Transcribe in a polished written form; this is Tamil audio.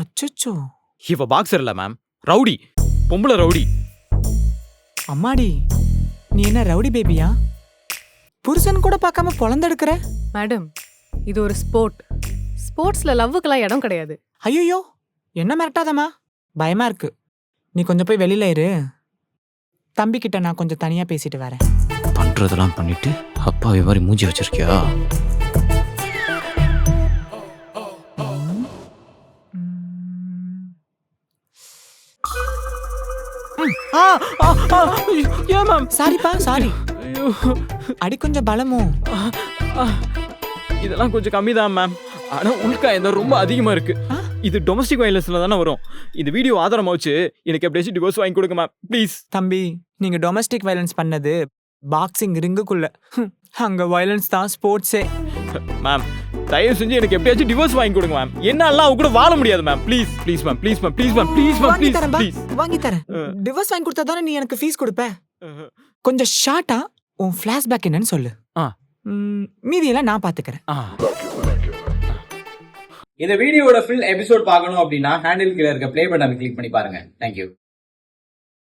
அச்சச்சோ. இவ பாக்ஸர் இல்ல மேம், ரவுடி, பொம்பளை ரவுடி. அம்மாடி, நீ என்ன ரவுடி பேபியா? புருஷன் கூட பார்க்காம பொழந்தெடுக்கிற? மேடம், இது ஒரு ஸ்போர்ட்ஸ்ல லவ்வுக்கெல்லாம் இடம் கிடையாது. ஐயோ, என்ன மிரட்டாதம்மா, பயமா இருக்கு. நீ கொஞ்சம் போய் வெளியில இரு, தம்பி கிட்ட நான் கொஞ்சம் தனியா பேசிட்டு வரேன். பண்றதெல்லாம் பண்ணிட்டு அப்பாவி மாதிரி மூஞ்சி வச்சிருக்கியா? ஏன் மேம்? சாரிப்பா, சாரி. அடி கொஞ்சம் பலமோ? இதெல்லாம் கொஞ்சம் கம்மி தான் மேம். ஆனா உள்காயம் ரொம்ப அதிகமா இருக்கு. இது டொமஸ்டிக் வயலன்ஸ்ல தானே வரும். இந்த வீடியோ ஆதாரமா வச்சு எனக்கு எப்படியாச்சும் டிவோர்ஸ் வாங்கி கொடுங்க மேம், ப்ளீஸ். தம்பி, நீங்க டொமஸ்டிக் வயலன்ஸ் பண்ணது பாக்ஸிங் ரிங்குக்குள்ள. அங்க வயலன்ஸ் தான் ஸ்போர்ட்ஸே. மேம், தயவு செஞ்சு எனக்கு எப்படியாச்சும் டிவோர்ஸ் வாங்கி கொடுங்க மேம். என்னால அவங்க கூட வாழ முடியாது ma'am. Please please ma'am, please ma'am, please ma'am, please ma'am, வாங்கி ப்ளீஸ் தரேன், ப்ளீஸ். வாங்கி தரேன். டிவோர்ஸ் வாங்கி கொடுத்தா தானே நீ எனக்கு ஃபீஸ் கொடுப்ப. கொஞ்சம் ஷார்ட்டா உன் ஃபிளாஷ்பேக் என்னன்னு சொல்லு. மீதியெல்லாம் நான் பாத்துக்கிறேன். இந்த வீடியோட ஃபுல் எபிசோட் பார்க்கணும் அப்படின்னா ஹேண்டில் கீழ இருக்க ப்ளே பட்டனை கிளிக் பண்ணி பாருங்க. தேங்க்யூ.